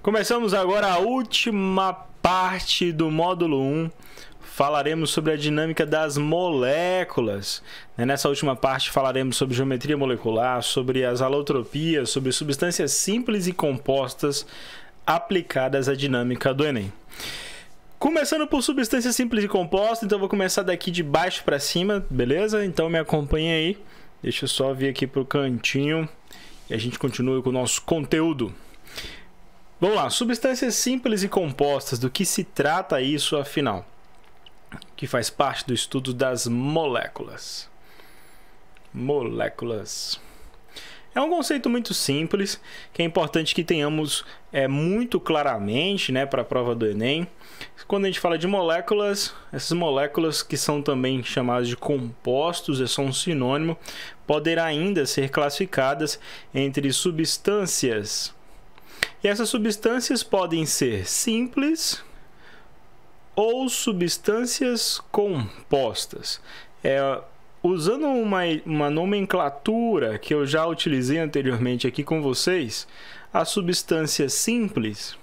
Começamos agora a última parte do módulo 1. Falaremos sobre a dinâmica das moléculas. Nessa última parte falaremos sobre geometria molecular, sobre as alotropias, sobre substâncias simples e compostas aplicadas à dinâmica do Enem. Começando por substâncias simples e compostas, então eu vou começar daqui de baixo para cima, beleza? Então me acompanhe aí. Deixa eu só vir aqui para o cantinho e a gente continua com o nosso conteúdo. Vamos lá, substâncias simples e compostas, do que se trata isso afinal? Que faz parte do estudo das moléculas. Moléculas. É um conceito muito simples, que é importante que tenhamos muito claramente, para a prova do Enem. Quando a gente fala de moléculas, essas moléculas que são também chamadas de compostos, é só um sinônimo, podem ainda ser classificadas entre substâncias. E essas substâncias podem ser simples ou substâncias compostas. Usando uma nomenclatura que eu já utilizei anteriormente aqui com vocês, as substâncias simples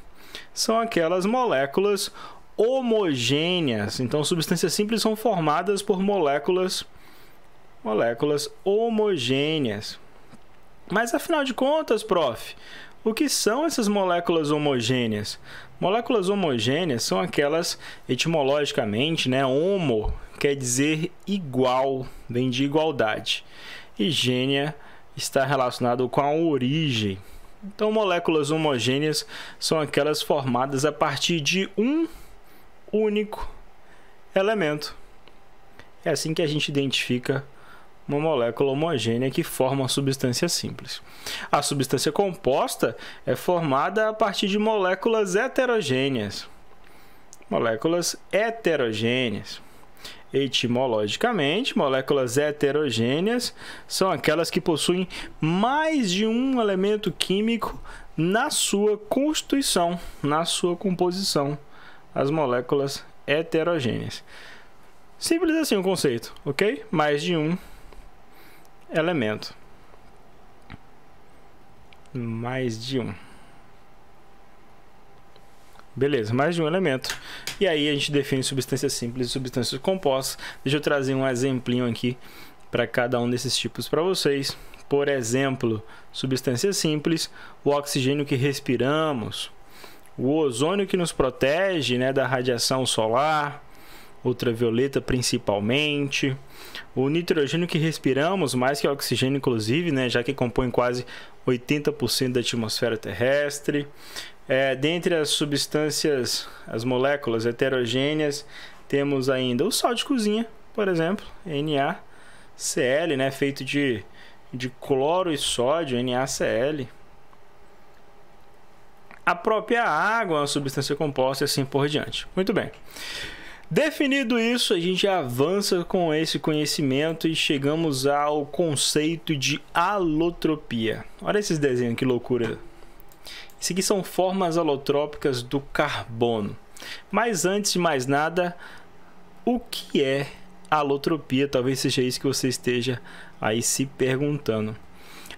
são aquelas moléculas homogêneas. Então, substâncias simples são formadas por moléculas homogêneas. Mas, afinal de contas, prof, o que são essas moléculas homogêneas? Moléculas homogêneas são aquelas, etimologicamente, homo quer dizer igual, vem de igualdade. E gênea está relacionado com a origem. Então, moléculas homogêneas são aquelas formadas a partir de um único elemento. É assim que a gente identifica uma molécula homogênea que forma uma substância simples. A substância composta é formada a partir de moléculas heterogêneas. Moléculas heterogêneas. Etimologicamente, moléculas heterogêneas são aquelas que possuem mais de um elemento químico na sua constituição, na sua composição. As moléculas heterogêneas. Simples assim o conceito, ok? Mais de um elemento. Mais de um. Beleza, mais de um elemento. E aí a gente define substâncias simples e substâncias compostas. Deixa eu trazer um exemplinho aqui para cada um desses tipos para vocês. Por exemplo, substâncias simples, o oxigênio que respiramos, o ozônio que nos protege, da radiação solar, ultravioleta principalmente, o nitrogênio que respiramos, mais que o oxigênio inclusive, já que compõe quase 80% da atmosfera terrestre. Dentre as substâncias, as moléculas heterogêneas, temos ainda o sal de cozinha, por exemplo, NaCl, feito de cloro e sódio, NaCl. A própria água é uma substância composta e assim por diante. Muito bem. Definido isso, a gente avança com esse conhecimento e chegamos ao conceito de alotropia. Olha esses desenhos, que loucura! Isso aqui são formas alotrópicas do carbono. Mas antes de mais nada, o que é alotropia? Talvez seja isso que você esteja aí se perguntando.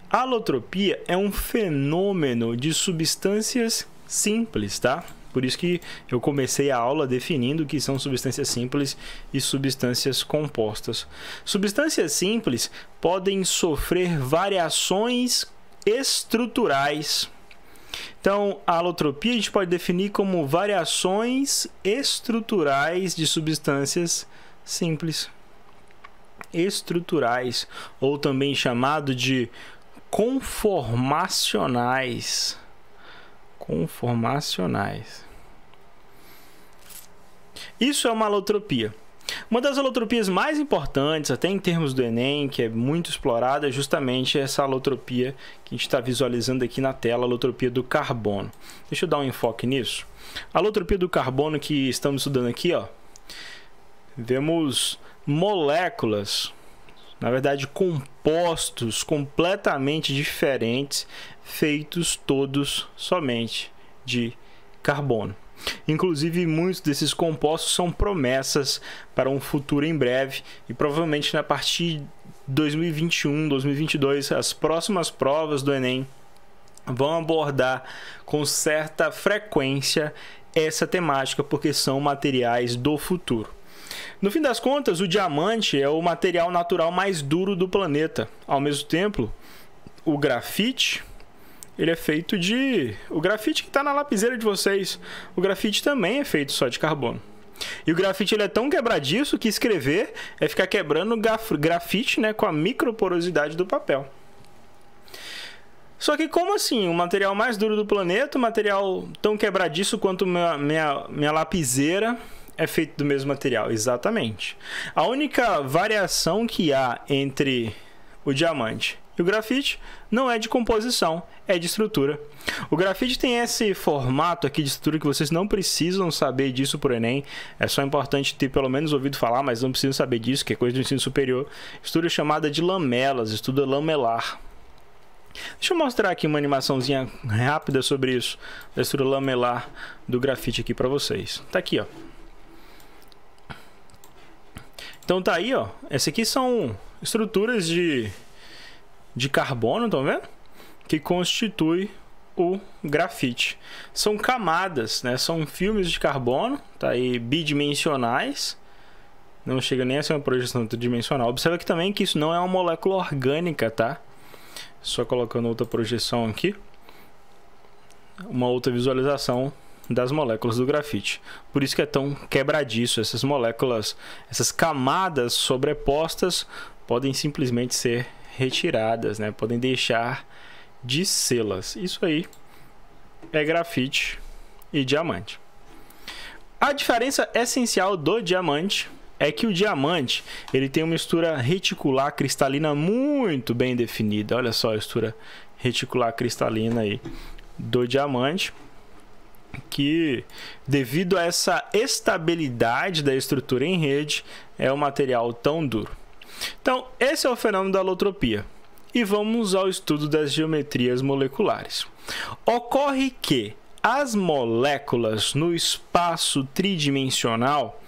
A alotropia é um fenômeno de substâncias simples, tá? Por isso que eu comecei a aula definindo o que são substâncias simples e substâncias compostas. Substâncias simples podem sofrer variações estruturais. Então, a alotropia a gente pode definir como variações estruturais de substâncias simples. Estruturais, ou também chamado de conformacionais. Conformacionais. Isso é uma alotropia. Uma das alotropias mais importantes, até em termos do Enem, que é muito explorada, é justamente essa alotropia que a gente está visualizando aqui na tela, a alotropia do carbono. Deixa eu dar um enfoque nisso. A alotropia do carbono que estamos estudando aqui, vemos moléculas, na verdade compostos completamente diferentes, feitos todos somente de carbono. Inclusive, muitos desses compostos são promessas para um futuro em breve e provavelmente a partir de 2021, 2022, as próximas provas do Enem vão abordar com certa frequência essa temática, porque são materiais do futuro. No fim das contas, o diamante é o material natural mais duro do planeta. Ao mesmo tempo, o grafite, ele é feito de... O grafite que está na lapiseira de vocês, o grafite também é feito só de carbono. E o grafite ele é tão quebradiço que escrever é ficar quebrando grafite, né, com a microporosidade do papel. Só que como assim? O material mais duro do planeta, o material tão quebradiço quanto minha lapiseira, é feito do mesmo material? Exatamente. A única variação que há entre o diamante e o grafite não é de composição, é de estrutura. O grafite tem esse formato aqui de estrutura que vocês não precisam saber disso por Enem. É só importante ter pelo menos ouvido falar, mas não precisam saber disso, que é coisa do ensino superior. Estrutura chamada de lamelas, estuda lamelar. Deixa eu mostrar aqui uma animaçãozinha rápida sobre isso, da estrutura lamelar do grafite aqui para vocês. Tá aqui, ó. Então tá aí, ó. Essas aqui são estruturas de carbono, estão vendo? Que constitui o grafite. São camadas, né? São filmes de carbono, tá aí, bidimensionais. Não chega nem a ser uma projeção tridimensional. Observa aqui também que isso não é uma molécula orgânica, tá? Só colocando outra projeção aqui. Uma outra visualização das moléculas do grafite. Por isso que é tão quebradiço. Essas moléculas, essas camadas sobrepostas podem simplesmente ser retiradas, né? Podem deixar de sê-las. Isso aí é grafite e diamante. A diferença essencial do diamante é que o diamante ele tem uma estrutura reticular cristalina muito bem definida. Olha só a estrutura reticular cristalina aí do diamante, que devido a essa estabilidade da estrutura em rede é um material tão duro. Então, esse é o fenômeno da alotropia. E vamos ao estudo das geometrias moleculares. Ocorre que as moléculas no espaço tridimensional,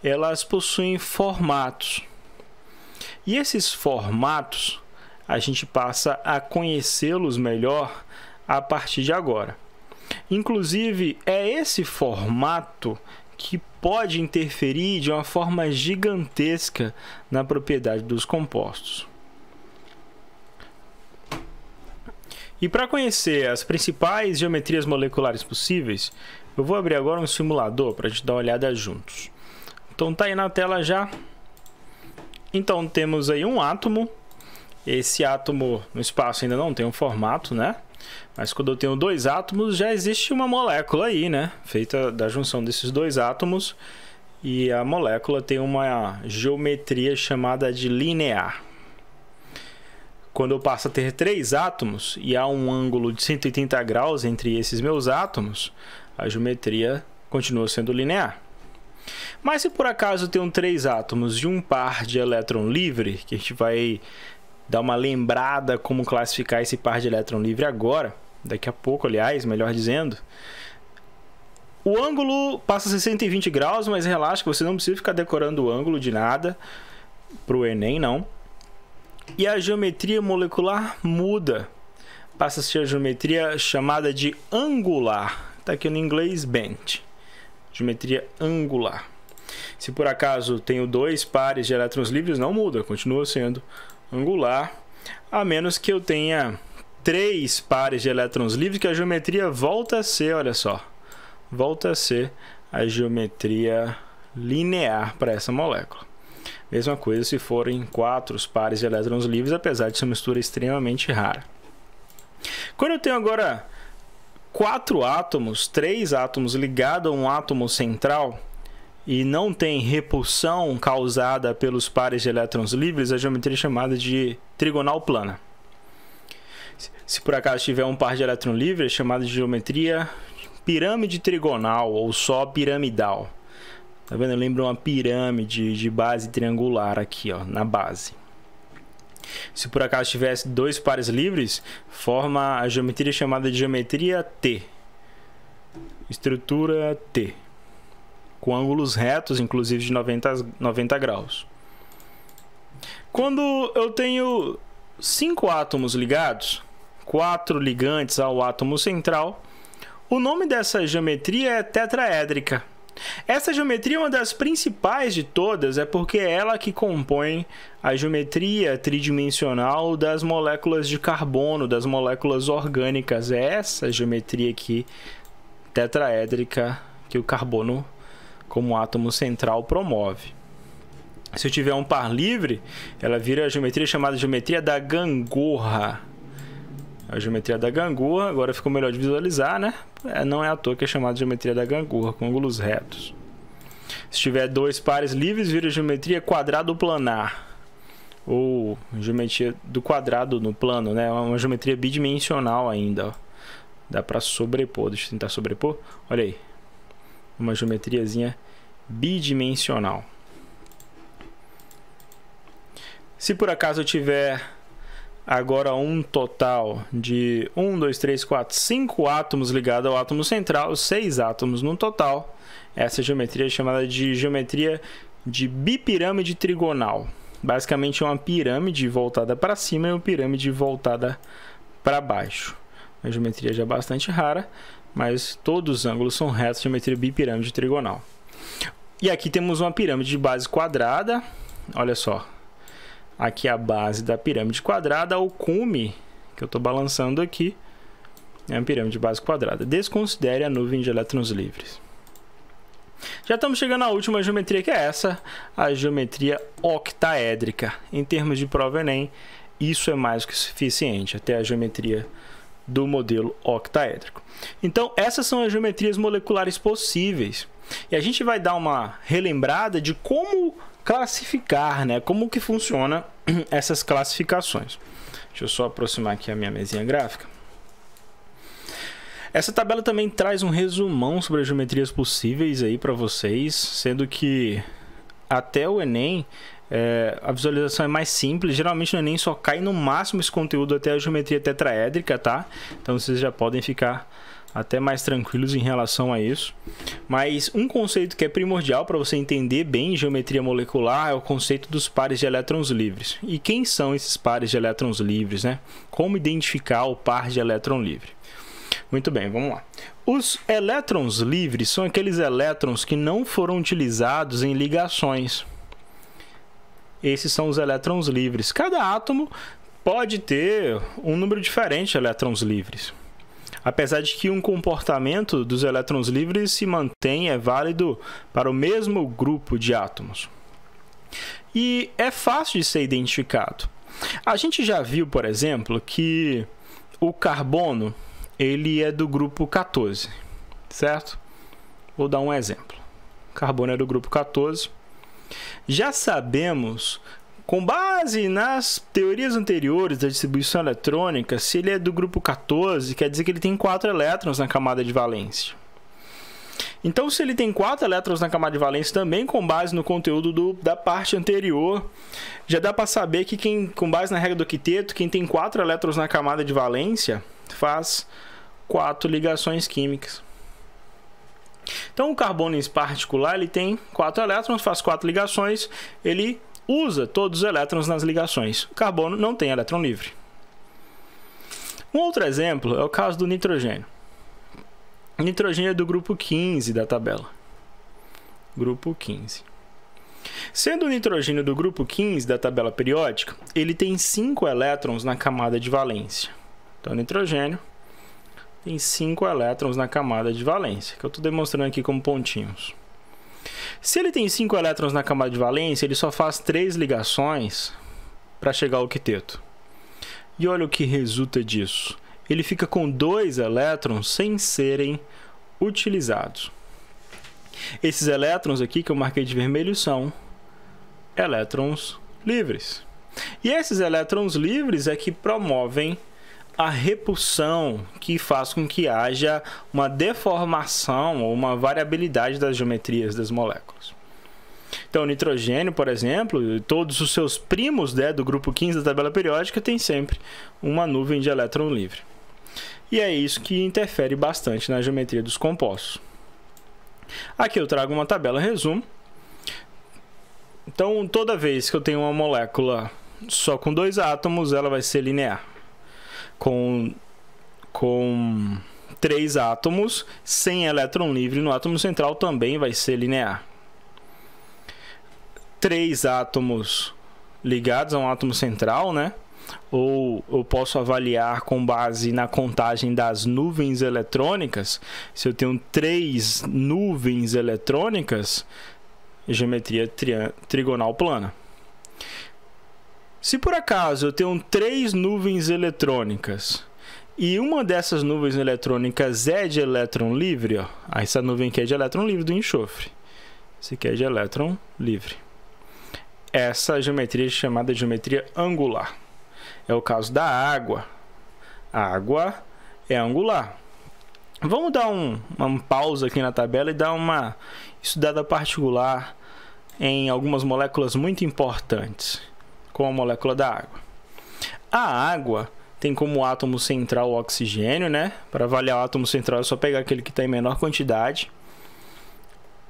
elas possuem formatos. E esses formatos, a gente passa a conhecê-los melhor a partir de agora. Inclusive, é esse formato que pode interferir de uma forma gigantesca na propriedade dos compostos. E para conhecer as principais geometrias moleculares possíveis, eu vou abrir agora um simulador para a gente dar uma olhada juntos. Então tá aí na tela já. Então temos aí um átomo. Esse átomo no espaço ainda não tem um formato, né? Mas quando eu tenho dois átomos, já existe uma molécula aí, né? Feita da junção desses dois átomos. E a molécula tem uma geometria chamada de linear. Quando eu passo a ter três átomos e há um ângulo de 180 graus entre esses meus átomos, a geometria continua sendo linear. Mas se por acaso eu tenho três átomos de um par de elétron livre, que a gente vai dar uma lembrada como classificar esse par de elétron livre agora, daqui a pouco, aliás, melhor dizendo, o ângulo passa a ser 120 graus, mas relaxa que você não precisa ficar decorando o ângulo de nada para o Enem, não. E a geometria molecular muda, passa a ser a geometria chamada de angular, está aqui no inglês bent, geometria angular. Se por acaso tenho dois pares de elétrons livres, não muda, continua sendo angular, a menos que eu tenha três pares de elétrons livres, que a geometria volta a ser, olha só, volta a ser a geometria linear para essa molécula. Mesma coisa se forem quatro pares de elétrons livres, apesar de ser uma mistura extremamente rara. Quando eu tenho agora quatro átomos, três átomos ligados a um átomo central, e não tem repulsão causada pelos pares de elétrons livres, a geometria é chamada de trigonal plana. Se por acaso tiver um par de elétron livre, é chamada de geometria pirâmide trigonal ou só piramidal. Tá vendo? Lembra uma pirâmide de base triangular aqui, ó, na base. Se por acaso tivesse dois pares livres, forma a geometria chamada de geometria T. Estrutura T. Com ângulos retos, inclusive de 90 graus. Quando eu tenho 5 átomos ligados, 4 ligantes ao átomo central. O nome dessa geometria é tetraédrica. Essa geometria é uma das principais de todas, é porque é ela que compõe a geometria tridimensional das moléculas de carbono, das moléculas orgânicas. É essa geometria aqui, tetraédrica, que o carbono, como átomo central, promove. Se eu tiver um par livre, ela vira a geometria chamada geometria da gangorra. A geometria da gangorra, agora ficou melhor de visualizar, né? Não é à toa que é chamada de geometria da gangorra, com ângulos retos. Se tiver 2 pares livres, vira geometria quadrado-planar. Ou geometria do quadrado no plano, né? É uma geometria bidimensional ainda, ó. Dá para sobrepor, deixa eu tentar sobrepor. Olha aí. Uma geometriazinha bidimensional. Se por acaso eu tiver agora um total de 1, 2, 3, 4, 5 átomos ligados ao átomo central, 6 átomos no total. Essa geometria é chamada de geometria de bipirâmide trigonal. Basicamente é uma pirâmide voltada para cima e uma pirâmide voltada para baixo. Uma geometria já bastante rara, mas todos os ângulos são retos, geometria bipirâmide trigonal. E aqui temos uma pirâmide de base quadrada. Olha só. Aqui a base da pirâmide quadrada, o cume, que eu estou balançando aqui, é uma pirâmide de base quadrada. Desconsidere a nuvem de elétrons livres. Já estamos chegando à última geometria, que é essa, a geometria octaédrica. Em termos de prova Enem, isso é mais que suficiente, até a geometria do modelo octaédrico. Então, essas são as geometrias moleculares possíveis. E a gente vai dar uma relembrada de como classificar, né? Como que funciona essas classificações. Deixa eu só aproximar aqui a minha mesinha gráfica. Essa tabela também traz um resumão sobre as geometrias possíveis aí para vocês, sendo que até o Enem a visualização é mais simples. Geralmente no Enem só cai no máximo esse conteúdo até a geometria tetraédrica, tá? Então vocês já podem ficar até mais tranquilos em relação a isso. Mas um conceito que é primordial para você entender bem geometria molecular é o conceito dos pares de elétrons livres. E quem são esses pares de elétrons livres, né? Como identificar o par de elétron livre? Muito bem, vamos lá. Os elétrons livres são aqueles elétrons que não foram utilizados em ligações. Esses são os elétrons livres. Cada átomo pode ter um número diferente de elétrons livres. Apesar de que um comportamento dos elétrons livres se mantém, é válido para o mesmo grupo de átomos. E é fácil de ser identificado. A gente já viu, por exemplo, que o carbono ele é do grupo 14, certo? Vou dar um exemplo. O carbono é do grupo 14. Já sabemos, com base nas teorias anteriores da distribuição eletrônica, se ele é do grupo 14, quer dizer que ele tem 4 elétrons na camada de valência. Então, se ele tem 4 elétrons na camada de valência, também com base no conteúdo da parte anterior, já dá para saber que com base na regra do octeto, quem tem 4 elétrons na camada de valência faz 4 ligações químicas. Então, o carbono em particular, ele tem 4 elétrons, faz 4 ligações, ele usa todos os elétrons nas ligações. O carbono não tem elétron livre. Um outro exemplo é o caso do nitrogênio. O nitrogênio é do grupo 15 da tabela. Grupo 15. Sendo o nitrogênio do grupo 15 da tabela periódica, ele tem 5 elétrons na camada de valência. Então, o nitrogênio tem 5 elétrons na camada de valência, que eu estou demonstrando aqui como pontinhos. Se ele tem 5 elétrons na camada de valência, ele só faz 3 ligações para chegar ao octeto. E olha o que resulta disso. Ele fica com 2 elétrons sem serem utilizados. Esses elétrons aqui que eu marquei de vermelho são elétrons livres. E esses elétrons livres é que promovem a repulsão, que faz com que haja uma deformação ou uma variabilidade das geometrias das moléculas. Então, o nitrogênio, por exemplo, todos os seus primos, né, do grupo 15 da tabela periódica tem sempre uma nuvem de elétron livre. E é isso que interfere bastante na geometria dos compostos. Aqui eu trago uma tabela resumo. Então, toda vez que eu tenho uma molécula só com 2 átomos, ela vai ser linear. com 3 átomos sem elétron livre no átomo central também vai ser linear. 3 átomos ligados a um átomo central, né? Ou eu posso avaliar com base na contagem das nuvens eletrônicas. Se eu tenho 3 nuvens eletrônicas, geometria trigonal plana. Se por acaso eu tenho 3 nuvens eletrônicas e uma dessas nuvens eletrônicas é de elétron livre, ó, essa nuvem aqui é de elétron livre do enxofre, esse aqui é de elétron livre. Essa geometria é chamada de geometria angular. É o caso da água. A água é angular. Vamos dar uma pausa aqui na tabela e dar uma estudada particular em algumas moléculas muito importantes, como a molécula da água. A água tem como átomo central o oxigênio, né? Para avaliar o átomo central é só pegar aquele que está em menor quantidade.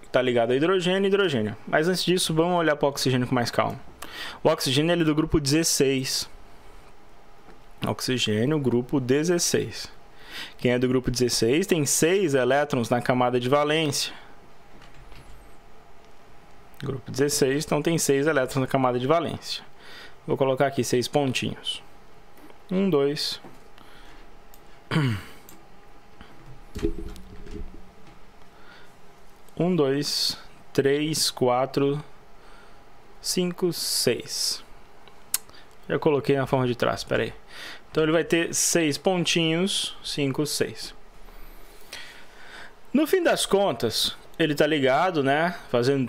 Está ligado a hidrogênio e hidrogênio. Mas antes disso, vamos olhar para o oxigênio com mais calma. O oxigênio ele é do grupo 16. Oxigênio, grupo 16. Quem é do grupo 16 tem 6 elétrons na camada de valência. Grupo 16, então tem 6 elétrons na camada de valência. Vou colocar aqui 6 pontinhos. 1, 2. 1, 2, 3, 4, 5, 6. Já coloquei na forma de traço, espera aí. Então ele vai ter 6 pontinhos, 5, 6. No fim das contas, ele está ligado, né?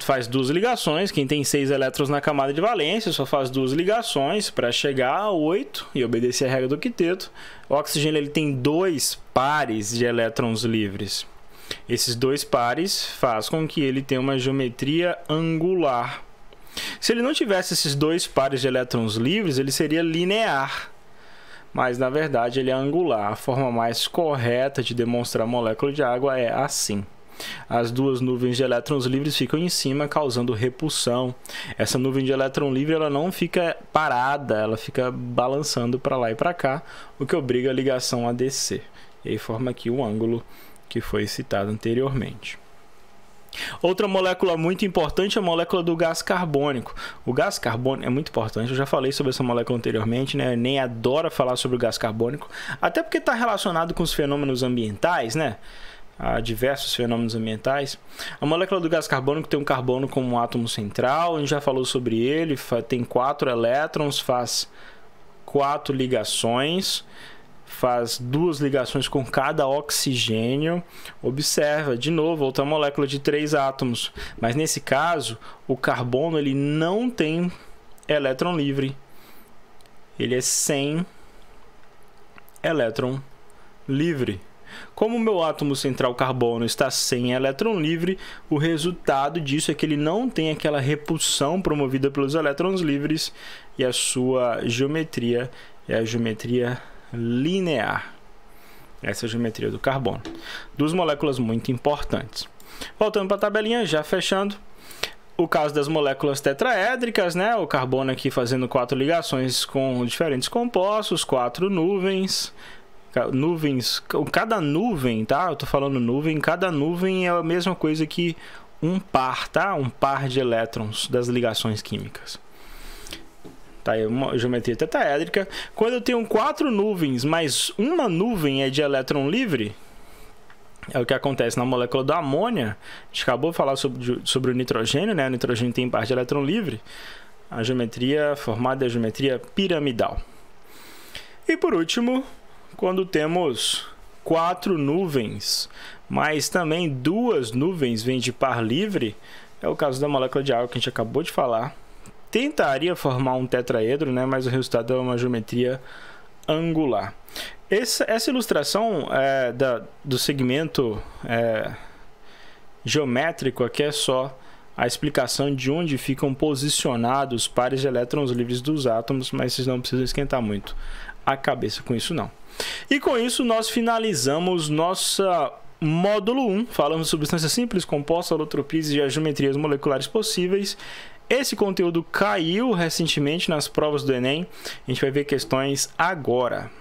Faz 2 ligações. Quem tem 6 elétrons na camada de valência só faz 2 ligações para chegar a 8 e obedecer a regra do quinteto. O oxigênio ele tem 2 pares de elétrons livres. Esses 2 pares faz com que ele tenha uma geometria angular. Se ele não tivesse esses 2 pares de elétrons livres, ele seria linear. Mas, na verdade, ele é angular. A forma mais correta de demonstrar a molécula de água é assim. As 2 nuvens de elétrons livres ficam em cima, causando repulsão. Essa nuvem de elétron livre ela não fica parada, ela fica balançando para lá e para cá, o que obriga a ligação a descer. E aí forma aqui o ângulo que foi citado anteriormente. Outra molécula muito importante é a molécula do gás carbônico. O gás carbônico é muito importante, eu já falei sobre essa molécula anteriormente, né? Nem adoro falar sobre o gás carbônico, até porque está relacionado com os fenômenos ambientais, né? Há diversos fenômenos ambientais. A molécula do gás carbônico tem um carbono como um átomo central, a gente já falou sobre ele, tem 4 elétrons, faz 4 ligações, faz 2 ligações com cada oxigênio. Observa, de novo, outra molécula de 3 átomos. Mas nesse caso, o carbono ele não tem elétron livre. Ele é sem elétron livre. Como o meu átomo central carbono está sem elétron livre, o resultado disso é que ele não tem aquela repulsão promovida pelos elétrons livres e a sua geometria é a geometria linear. Essa é a geometria do carbono. 2 moléculas muito importantes. Voltando para a tabelinha, já fechando. O caso das moléculas tetraédricas, né? O carbono aqui fazendo 4 ligações com diferentes compostos, 4 nuvens. Cada nuvem, tá? Eu tô falando nuvem. Cada nuvem é a mesma coisa que um par, tá? Um par de elétrons das ligações químicas. Tá aí uma geometria tetraédrica. Quando eu tenho 4 nuvens, mas uma nuvem é de elétron livre, é o que acontece na molécula do amônia. A gente acabou de falar sobre o nitrogênio, né? O nitrogênio tem par de elétron livre. A geometria formada é a geometria piramidal. E por último, quando temos 4 nuvens, mas também 2 nuvens vêm de par livre, é o caso da molécula de água que a gente acabou de falar. Tentaria formar um tetraedro, né? Mas o resultado é uma geometria angular. Essa ilustração do segmento geométrico aqui é só a explicação de onde ficam posicionados os pares de elétrons livres dos átomos, mas vocês não precisam esquentar muito a cabeça com isso não. E com isso nós finalizamos nossa módulo 1. Falamos sobre substâncias simples, compostos, alotropias e as geometrias moleculares possíveis. Esse conteúdo caiu recentemente nas provas do Enem. A gente vai ver questões agora.